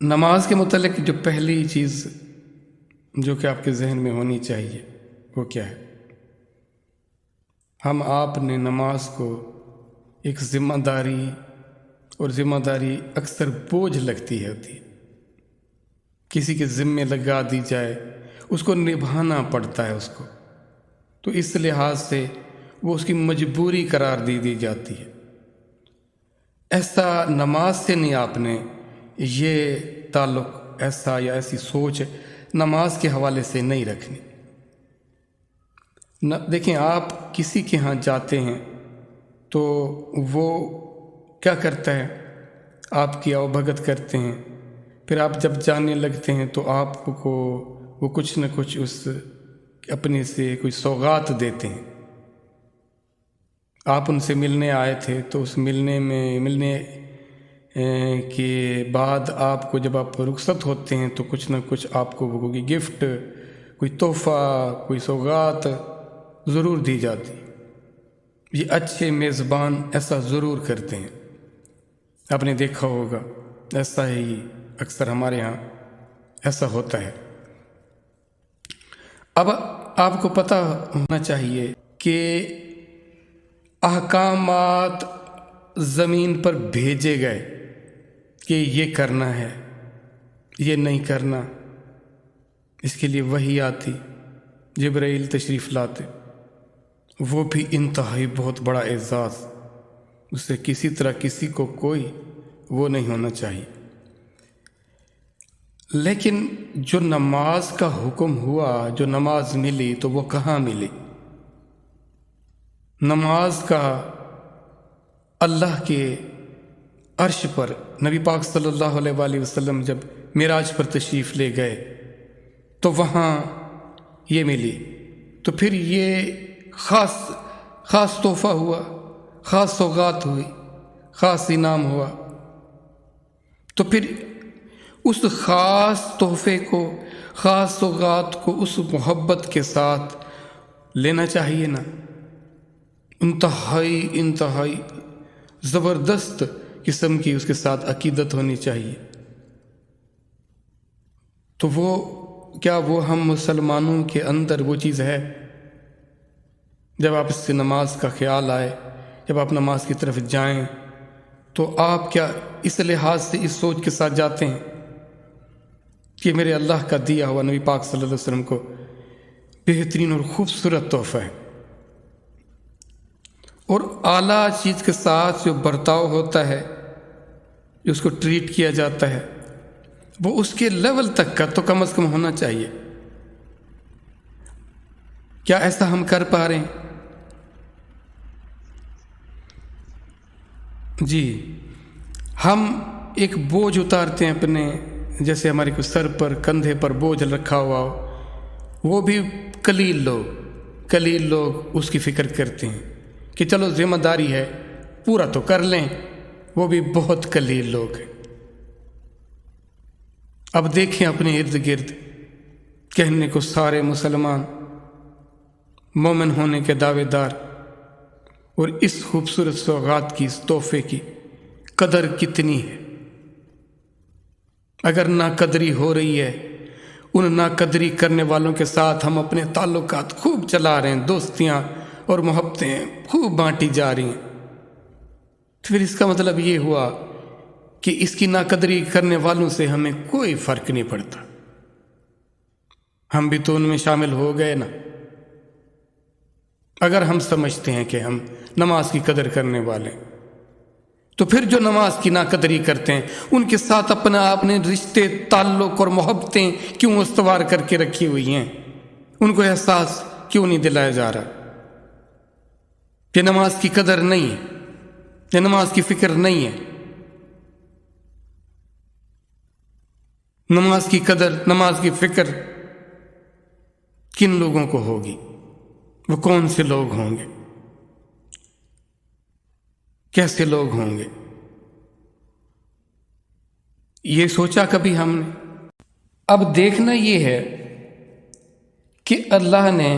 نماز کے متعلق جو پہلی چیز جو کہ آپ کے ذہن میں ہونی چاہیے وہ کیا ہے؟ ہم آپ نے نماز کو ایک ذمہ داری، اور ذمہ داری اکثر بوجھ لگتی ہوتی ہے، کسی کے ذمے لگا دی جائے اس کو نبھانا پڑتا ہے اس کو، تو اس لحاظ سے وہ اس کی مجبوری قرار دی جاتی ہے۔ ایسا نماز سے نہیں آپ نے یہ تعلق ایسا یا ایسی سوچ نماز کے حوالے سے نہیں رکھنی۔ دیکھیں، آپ کسی کے ہاں جاتے ہیں تو وہ کیا کرتا ہے؟ آپ کی آؤ بھگت کرتے ہیں، پھر آپ جب جانے لگتے ہیں تو آپ کو وہ کچھ نہ کچھ اس اپنے سے کوئی سوغات دیتے ہیں۔ آپ ان سے ملنے آئے تھے تو اس ملنے کے بعد آپ کو جب آپ رخصت ہوتے ہیں تو کچھ نہ کچھ آپ کو کوئی گفٹ، کوئی تحفہ، کوئی سوغات ضرور دی جاتی۔ یہ اچھے میزبان ایسا ضرور کرتے ہیں، آپ نے دیکھا ہوگا، ایسا ہی اکثر ہمارے ہاں ایسا ہوتا ہے۔ اب آپ کو پتہ ہونا چاہیے کہ احکامات زمین پر بھیجے گئے کہ یہ کرنا ہے، یہ نہیں کرنا، اس کے لیے وحی آتی، جبرائیل تشریف لاتے، وہ بھی انتہائی بہت بڑا اعزاز، اس سے کسی طرح کسی کو کوئی وہ نہیں ہونا چاہیے۔ لیکن جو نماز کا حکم ہوا، جو نماز ملی، تو وہ کہاں ملی؟ نماز کا اللہ کے عرش پر نبی پاک صلی اللہ علیہ وآلہ وسلم جب معراج پر تشریف لے گئے تو وہاں یہ ملی، تو پھر یہ خاص تحفہ ہوا، خاص سوغات ہوئی، خاص انعام ہوا، تو پھر اس خاص تحفے کو، خاص سوغات کو اس محبت کے ساتھ لینا چاہیے نا۔ انتہائی زبردست قسم کی اس کے ساتھ عقیدت ہونی چاہیے۔ تو وہ ہم مسلمانوں کے اندر وہ چیز ہے؟ جب آپ اس سے نماز کا خیال آئے، جب آپ نماز کی طرف جائیں تو آپ کیا اس لحاظ سے اس سوچ کے ساتھ جاتے ہیں کہ میرے اللہ کا دیا ہوا نبی پاک صلی اللہ علیہ وسلم کو بہترین اور خوبصورت تحفہ ہے، اور اعلیٰ چیز کے ساتھ جو برتاؤ ہوتا ہے، جو اس کو ٹریٹ کیا جاتا ہے، وہ اس کے لیول تک کا تو کم از کم ہونا چاہیے۔ کیا ایسا ہم کر پا رہے ہیں؟ جی، ہم ایک بوجھ اتارتے ہیں اپنے، جیسے ہمارے کو سر پر، کندھے پر بوجھ رکھا ہوا ہو، وہ بھی قلیل لوگ اس کی فکر کرتے ہیں کہ چلو ذمہ داری ہے پورا تو کر لیں، وہ بھی بہت قلیل لوگ ہیں۔ اب دیکھیں اپنے ارد گرد، کہنے کو سارے مسلمان مومن ہونے کے دعوے دار، اور اس خوبصورت سوغات کی، اس تحفے کی قدر کتنی ہے؟ اگر ناقدری ہو رہی ہے، ان ناقدری کرنے والوں کے ساتھ ہم اپنے تعلقات خوب چلا رہے ہیں، دوستیاں اور محبتیں خوب بانٹی جا رہی ہیں، تو پھر اس کا مطلب یہ ہوا کہ اس کی ناقدری کرنے والوں سے ہمیں کوئی فرق نہیں پڑتا، ہم بھی تو ان میں شامل ہو گئے نا۔ اگر ہم سمجھتے ہیں کہ ہم نماز کی قدر کرنے والے، تو پھر جو نماز کی ناقدری کرتے ہیں ان کے ساتھ آپ نے رشتے، تعلق اور محبتیں کیوں استوار کر کے رکھی ہوئی ہیں؟ ان کو احساس کیوں نہیں دلایا جا رہا کہ نماز کی قدر نہیں ہے، کہ نماز کی فکر نہیں ہے؟ نماز کی قدر، نماز کی فکر کن لوگوں کو ہوگی؟ وہ کون سے لوگ ہوں گے؟ کیسے لوگ ہوں گے؟ یہ سوچا کبھی ہم نے؟ اب دیکھنا یہ ہے کہ اللہ نے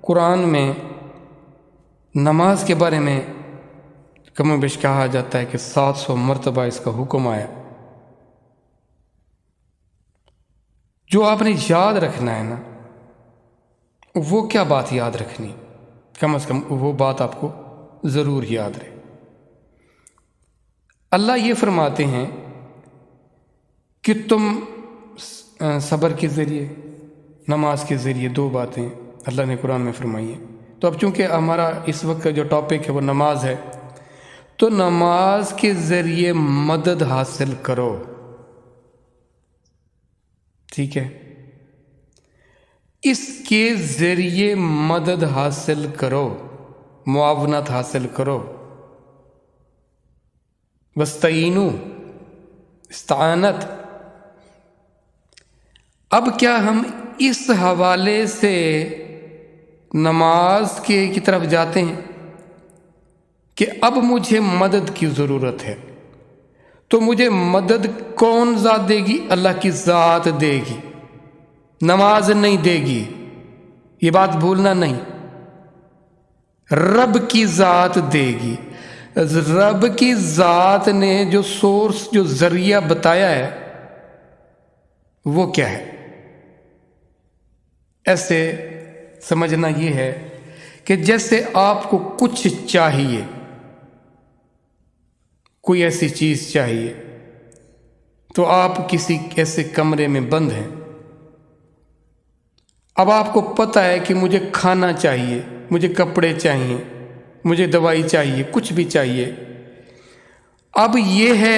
قرآن میں نماز کے بارے میں کم و بیش کہا جاتا ہے کہ 700 مرتبہ اس کا حکم آیا، جو آپ نے یاد رکھنا ہے نا، وہ کیا بات یاد رکھنی؟ کم از کم وہ بات آپ کو ضرور یاد رہے۔ اللہ یہ فرماتے ہیں کہ تم صبر کے ذریعے، نماز کے ذریعے، دو باتیں اللہ نے قرآن میں فرمائی ہیں۔ تو اب چونکہ ہمارا اس وقت کا جو ٹاپک ہے وہ نماز ہے، تو نماز کے ذریعے مدد حاصل کرو، ٹھیک ہے؟ اس کے ذریعے مدد حاصل کرو، معاونت حاصل کرو۔ وَاسْتَعِینُوا، استعانت۔ اب کیا ہم اس حوالے سے نماز کی طرف جاتے ہیں کہ اب مجھے مدد کی ضرورت ہے، تو مجھے مدد کون ذات دے گی؟ اللہ کی ذات دے گی، نماز نہیں دے گی، یہ بات بھولنا نہیں۔ رب کی ذات دے گی۔ رب کی ذات نے جو سورس، جو ذریعہ بتایا ہے وہ کیا ہے؟ ایسے سمجھنا یہ ہے کہ جیسے آپ کو کچھ چاہیے، کوئی ایسی چیز چاہیے، تو آپ کسی ایسے کمرے میں بند ہیں، اب آپ کو پتہ ہے کہ مجھے کھانا چاہیے، مجھے کپڑے چاہیے، مجھے دوائی چاہیے، کچھ بھی چاہیے۔ اب یہ ہے،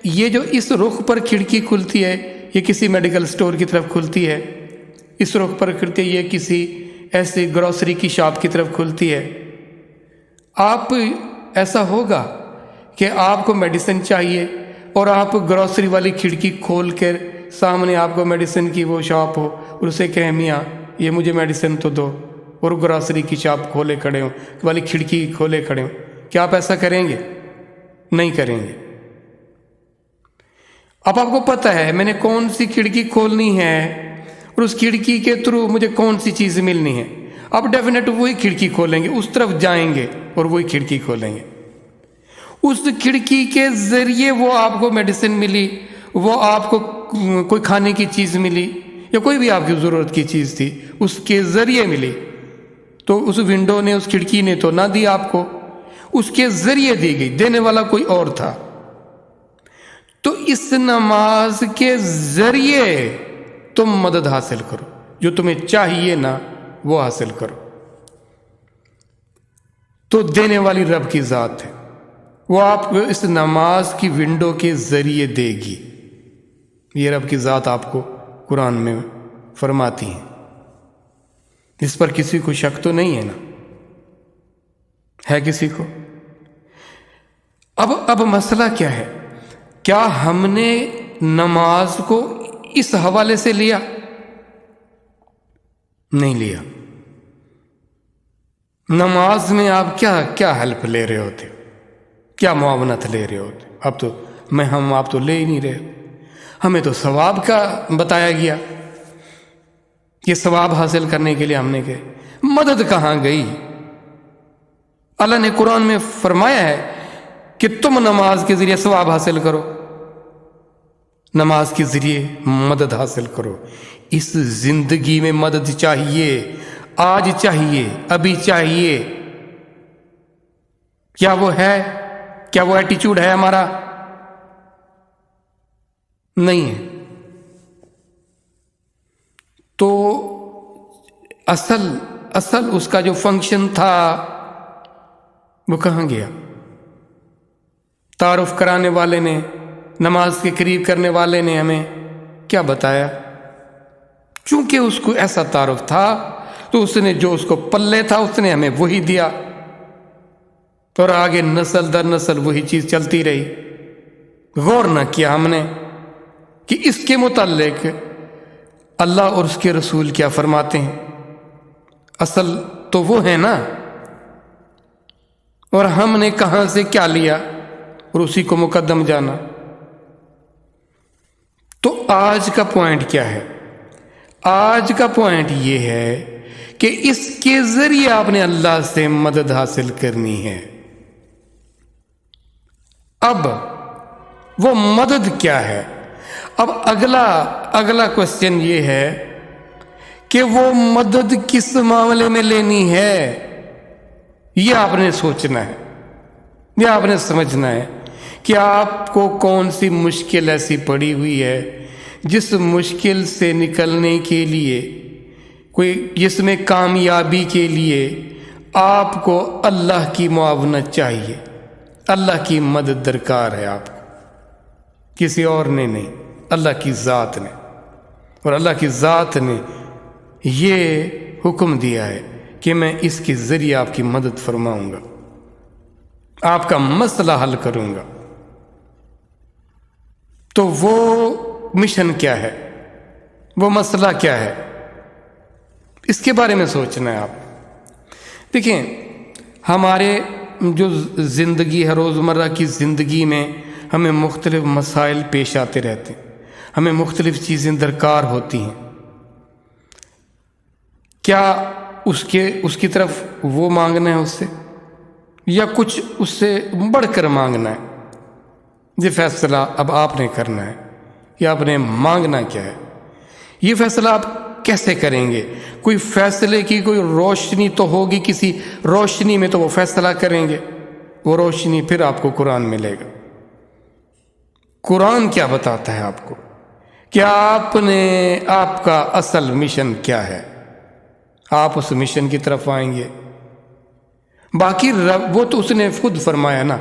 یہ جو اس رخ پر کھڑکی کھلتی ہے یہ کسی میڈیکل سٹور کی طرف کھلتی ہے، اس رخ پر کھلتی ہے یہ کسی ایسی گروسری کی شاپ کی طرف کھلتی ہے۔ آپ ایسا ہوگا کہ آپ کو میڈیسن چاہیے اور آپ گروسری والی کھڑکی کھول کر سامنے آپ کو میڈیسن کی وہ شاپ ہو اور اسے کہیں میاں یہ مجھے میڈیسن تو دو، اور گروسری کی شاپ کھولے کھڑے ہوں، والی کھڑکی کھولے کھڑے ہوں، کیا آپ ایسا کریں گے؟ نہیں کریں گے۔ اب آپ کو پتہ ہے میں نے کون سی کھڑکی کھولنی ہے اور اس کھڑکی کے تھرو مجھے کون سی چیز ملنی ہے، آپ ڈیفینیٹ وہی کھڑکی کھولیں گے، اس طرف جائیں گے اور وہی کھڑکی کھولیں گے۔ اس کھڑکی کے ذریعے وہ آپ کو میڈیسن ملی، وہ آپ کو کوئی کھانے کی چیز ملی، یا کوئی بھی آپ کی ضرورت کی چیز تھی اس کے ذریعے ملی، تو اس ونڈو نے، اس کھڑکی نے تو نہ دی آپ کو، اس کے ذریعے دی گئی، دینے والا کوئی اور تھا۔ تو اس نماز کے ذریعے تم مدد حاصل کرو، جو تمہیں چاہیے نا وہ حاصل کرو۔ تو دینے والی رب کی ذات ہے، وہ آپ کو اس نماز کی ونڈو کے ذریعے دے گی۔ یہ رب کی ذات آپ کو قرآن میں فرماتی ہے، اس پر کسی کو شک تو نہیں ہے نا؟ ہے کسی کو؟ اب مسئلہ کیا ہے؟ کیا ہم نے نماز کو اس حوالے سے لیا؟ نہیں لیا۔ نماز میں آپ کیا ہیلپ لے رہے ہوتے، کیا معاونت لے رہے ہوتے؟ آپ تو لے ہی نہیں رہے۔ ہمیں تو ثواب کا بتایا گیا، یہ ثواب حاصل کرنے کے لیے ہم نے کہ مدد کہاں گئی؟ اللہ نے قرآن میں فرمایا ہے کہ تم نماز کے ذریعے ثواب حاصل کرو، نماز کے ذریعے مدد حاصل کرو۔ اس زندگی میں مدد چاہیے، آج چاہیے، ابھی چاہیے۔ کیا وہ ہے؟ کیا وہ ایٹیچیوڈ ہے ہمارا؟ نہیں ہے۔ تو اصل اس کا جو فنکشن تھا وہ کہاں گیا؟ تعارف کرانے والے نے، نماز کے قریب کرنے والے نے ہمیں کیا بتایا؟ چونکہ اس کو ایسا تعارف تھا تو اس نے جو اس کو پلے تھا اس نے ہمیں وہی دیا، اور آگے نسل در نسل وہی چیز چلتی رہی۔ غور نہ کیا ہم نے کہ اس کے متعلق اللہ اور اس کے رسول کیا فرماتے ہیں۔ اصل تو وہ ہے نا، اور ہم نے کہاں سے کیا لیا اور اسی کو مقدم جانا۔ تو آج کا پوائنٹ کیا ہے؟ آج کا پوائنٹ یہ ہے کہ اس کے ذریعے آپ نے اللہ سے مدد حاصل کرنی ہے۔ اب وہ مدد کیا ہے؟ اب اگلا کوشچن یہ ہے کہ وہ مدد کس معاملے میں لینی ہے، یہ آپ نے سوچنا ہے، یہ آپ نے سمجھنا ہے کہ آپ کو کون سی مشکل ایسی پڑی ہوئی ہے جس مشکل سے نکلنے کے لیے، جس میں کامیابی کے لیے آپ کو اللہ کی معاونت چاہیے، اللہ کی مدد درکار ہے آپ کو، کسی اور نے نہیں، اللہ کی ذات نے۔ اور اللہ کی ذات نے یہ حکم دیا ہے کہ میں اس کے ذریعے آپ کی مدد فرماؤں گا، آپ کا مسئلہ حل کروں گا۔ تو وہ مشن کیا ہے، وہ مسئلہ کیا ہے، اس کے بارے میں سوچنا ہے آپ۔ دیکھیں، ہمارے جو زندگی ہے، روزمرہ کی زندگی میں ہمیں مختلف مسائل پیش آتے رہتے ہیں، ہمیں مختلف چیزیں درکار ہوتی ہیں۔ کیا اس کی طرف وہ مانگنا ہے اس سے، یا کچھ اس سے بڑھ کر مانگنا ہے؟ یہ فیصلہ اب آپ نے کرنا ہے کہ آپ نے مانگنا کیا ہے۔ یہ فیصلہ آپ کیسے کریں گے؟ کوئی فیصلے کی کوئی روشنی تو ہوگی، کسی روشنی میں تو وہ فیصلہ کریں گے، وہ روشنی پھر آپ کو قرآن ملے گا۔ قرآن کیا بتاتا ہے آپ کو کہ آپ کا اصل مشن کیا ہے، آپ اس مشن کی طرف آئیں گے۔ باقی رب، وہ تو اس نے خود فرمایا نا،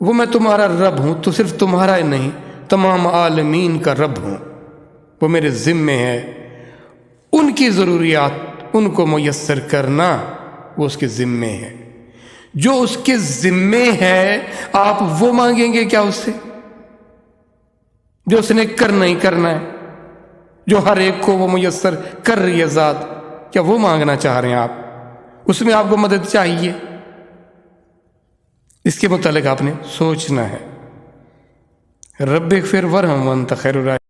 وہ میں تمہارا رب ہوں، تو صرف تمہارا ہی نہیں، تمام عالمین کا رب ہوں، وہ میرے ذمے ہے۔ ان کی ضروریات ان کو میسر کرنا وہ اس کے ذمے ہے۔ جو اس کے ذمے ہے آپ وہ مانگیں گے کیا اس سے؟ جو اس نے کرنا ہی کرنا ہے، جو ہر ایک کو وہ میسر کر رہی ہے ذات، کیا وہ مانگنا چاہ رہے ہیں آپ؟ اس میں آپ کو مدد چاہیے، اس کے متعلق آپ نے سوچنا ہے۔ رب اغفر ورحم وانت خیر الراحمین۔